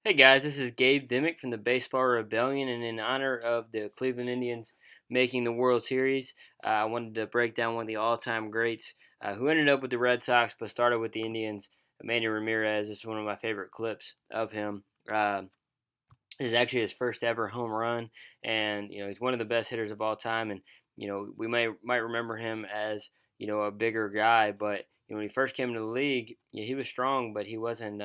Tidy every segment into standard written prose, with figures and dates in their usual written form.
Hey guys, this is Gabe Dimmick from the Baseball Rebellion, and in honor of the Cleveland Indians making the World Series, I wanted to break down one of the all-time greats who ended up with the Red Sox but started with the Indians. Manny Ramirez. This is one of my favorite clips of him. This is actually his first ever home run, and he's one of the best hitters of all time. And we might remember him as a bigger guy, but when he first came into the league, he was strong, but he wasn't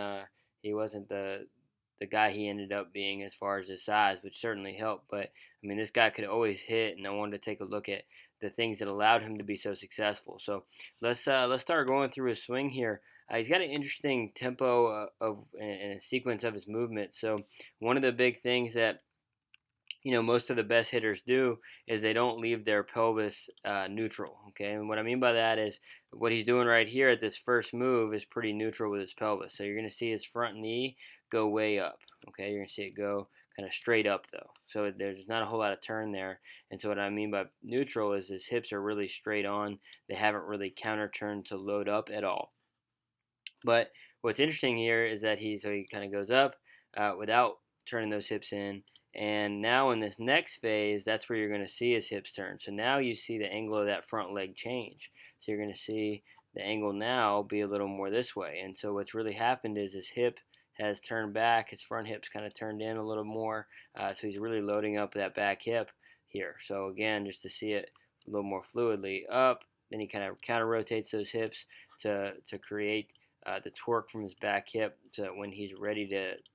the guy he ended up being as far as his size, which certainly helped. But I mean, this guy could always hit, and I wanted to take a look at the things that allowed him to be so successful. So let's start going through his swing here. He's got an interesting tempo of and a sequence of his movement. So one of the big things that most of the best hitters do is they don't leave their pelvis neutral. Okay, and what I mean by that is what he's doing right here at this first move is pretty neutral with his pelvis. So you're going to see his front knee go way up. Okay, you're going to see it go kind of straight up though. So there's not a whole lot of turn there. And so what I mean by neutral is his hips are really straight on. They haven't really counter turned to load up at all. But what's interesting here is that he kind of goes up without turning those hips in. And now in this next phase, that's where you're going to see his hips turn. So now you see the angle of that front leg change. So you're going to see the angle now be a little more this way. And so what's really happened is his hip has turned back. His front hip's kind of turned in a little more. So he's really loading up that back hip here. So again, just to see it a little more fluidly up, then he kind of counter rotates those hips to create the torque from his back hip to when he's ready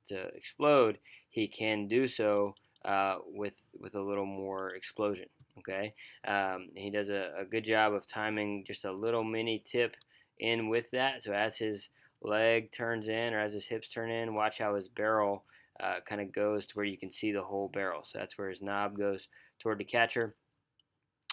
to explode, he can do so with a little more explosion. Okay, he does a good job of timing just a little mini tip in with that. So as his leg turns in or as his hips turn in, watch how his barrel kind of goes to where you can see the whole barrel. So that's where his knob goes toward the catcher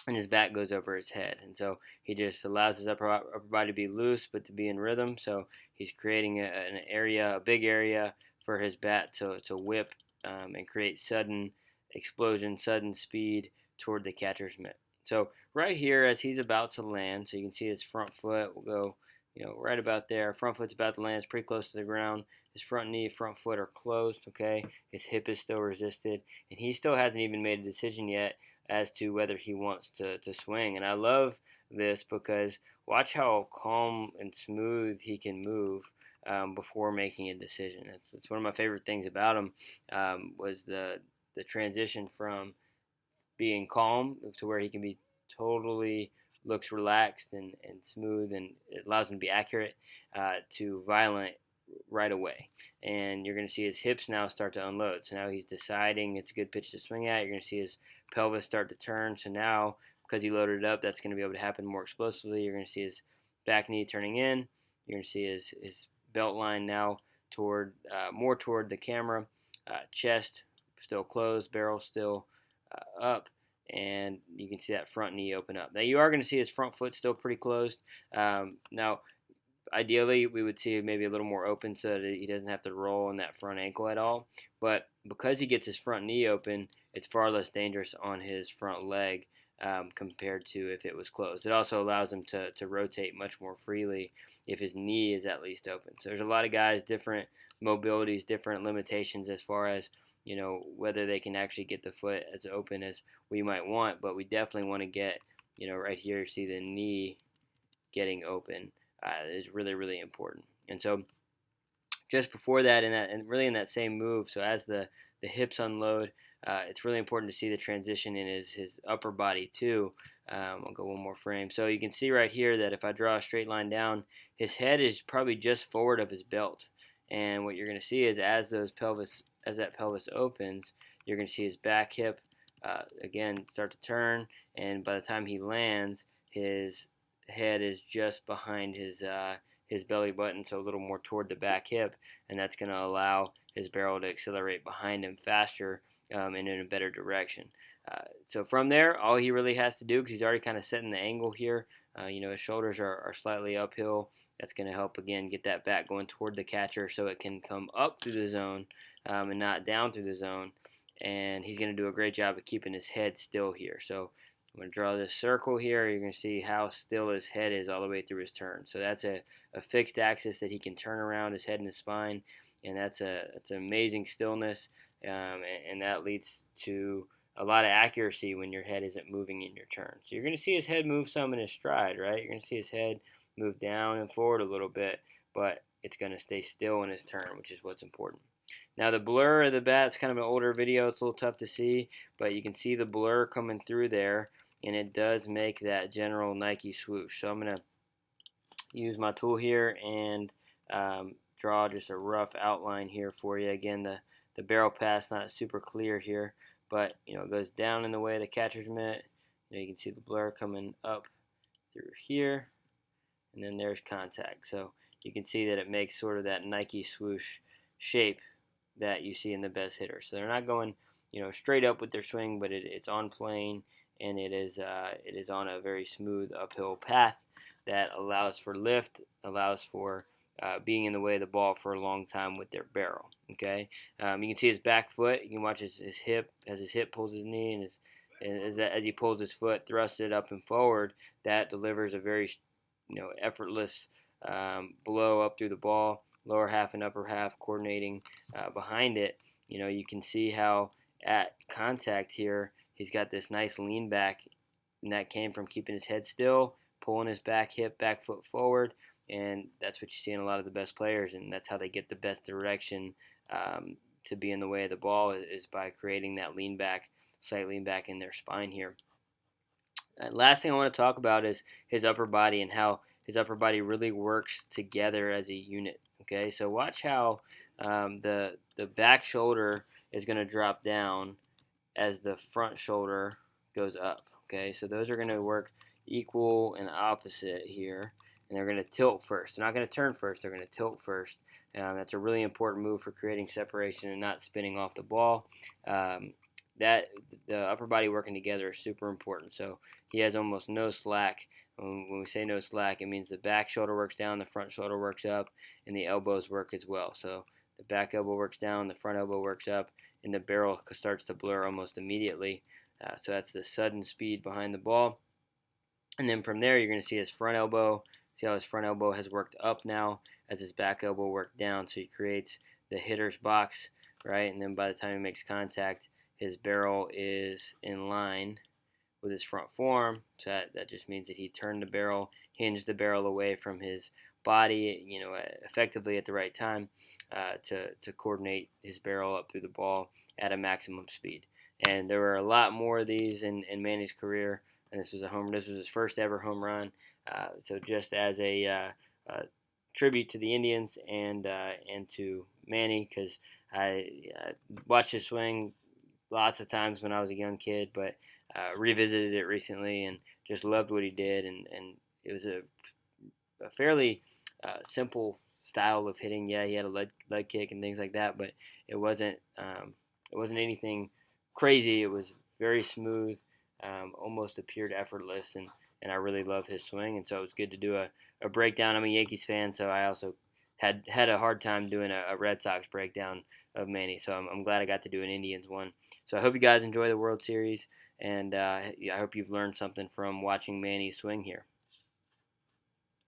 and his back goes over his head. And so he just allows his upper body to be loose but to be in rhythm. So he's creating a big area for his bat to whip and create sudden explosion, sudden speed toward the catcher's mitt. So right here, as he's about to land, so you can see his front foot will go, right about there. Front foot's about to land. It's pretty close to the ground. His front knee, front foot are closed. Okay, his hip is still resisted, and he still hasn't even made a decision yet as to whether he wants to swing. And I love this because watch how calm and smooth he can move before making a decision. It's one of my favorite things about him was the transition from being calm to where he can be totally looks relaxed and smooth, and it allows him to be accurate to violent right away. And you're going to see his hips now start to unload. So now he's deciding it's a good pitch to swing at. You're going to see his pelvis start to turn. So now, because he loaded it up, that's going to be able to happen more explosively. You're going to see his back knee turning in. You're going to see his belt line now toward more toward the camera. Chest still closed, barrel still up, and you can see that front knee open up. Now you are going to see his front foot still pretty closed. Now, ideally, we would see maybe a little more open so that he doesn't have to roll on that front ankle at all. But because he gets his front knee open, it's far less dangerous on his front leg compared to if it was closed. It also allows him to rotate much more freely if his knee is at least open. So there's a lot of guys, different mobilities, different limitations as far as whether they can actually get the foot as open as we might want, but we definitely want to get, right here, see the knee getting open is really, really important. And so just before that, and really in that same move, so as the hips unload, it's really important to see the transition in his upper body too. I'll go one more frame. So you can see right here that if I draw a straight line down, his head is probably just forward of his belt. And what you're going to see is as that pelvis opens, you're going to see his back hip again start to turn, and by the time he lands, his head is just behind his belly button, so a little more toward the back hip, and that's going to allow his barrel to accelerate behind him faster and in a better direction. So from there, all he really has to do, because he's already kind of setting the angle here, his shoulders are slightly uphill. That's going to help, again, get that back going toward the catcher so it can come up through the zone and not down through the zone. And he's going to do a great job of keeping his head still here. So I'm going to draw this circle here. You're going to see how still his head is all the way through his turn. So that's a fixed axis that he can turn around his head and his spine. and that's an amazing stillness, and that leads to a lot of accuracy when your head isn't moving in your turn. So you're going to see his head move some in his stride, right? You're going to see his head move down and forward a little bit, but it's going to stay still in his turn, which is what's important. Now the blur of the bat, it's kind of an older video, it's a little tough to see, but you can see the blur coming through there, and it does make that general Nike swoosh. So I'm going to use my tool here and draw just a rough outline here for you. Again, the barrel pass not super clear here, but it goes down in the way of the catcher's mitt. You can see the blur coming up through here, and then there's contact. So you can see that it makes sort of that Nike swoosh shape that you see in the best hitters. So they're not going straight up with their swing, but it's on plane, and it is on a very smooth uphill path that allows for lift, allows for being in the way of the ball for a long time with their barrel. Okay, you can see his back foot. You can watch his hip as his hip pulls his knee, and as he pulls his foot, thrusts it up and forward. That delivers a very effortless blow up through the ball, lower half and upper half coordinating behind it. You can see how at contact here, he's got this nice lean back, and that came from keeping his head still, pulling his back hip, back foot forward, and that's what you see in a lot of the best players, and that's how they get the best direction to be in the way of the ball is by creating that lean back, slight lean back in their spine here. Last thing I want to talk about is his upper body and how his upper body really works together as a unit. Okay, so watch how the back shoulder is going to drop down as the front shoulder goes up. Okay, so those are going to work equal and opposite here, and they're going to tilt first. They're not going to turn first. They're going to tilt first. That's a really important move for creating separation and not spinning off the ball. That the upper body working together is super important. So he has almost no slack. When we say no slack, it means the back shoulder works down, the front shoulder works up, and the elbows work as well. So the back elbow works down, the front elbow works up, and the barrel starts to blur almost immediately. So that's the sudden speed behind the ball. And then from there, you're going to see his front elbow. See how his front elbow has worked up now as his back elbow worked down. So he creates the hitter's box, right? And then by the time he makes contact, his barrel is in line with his front form. So that just means that he turned the barrel, hinged the barrel away from his body, effectively at the right time to coordinate his barrel up through the ball at a maximum speed. And there were a lot more of these in Manny's career, and this was his first ever home run. So just as a tribute to the Indians and to Manny, because I watched his swing lots of times when I was a young kid, but revisited it recently and just loved what he did, and it was a fairly simple style of hitting. Yeah, he had a leg kick and things like that, but it wasn't anything crazy. It was very smooth, almost appeared effortless, and I really love his swing, and so it was good to do a breakdown. I'm a Yankees fan, so I also had a hard time doing a Red Sox breakdown of Manny, so I'm glad I got to do an Indians one. So I hope you guys enjoy the World Series, and I hope you've learned something from watching Manny swing here.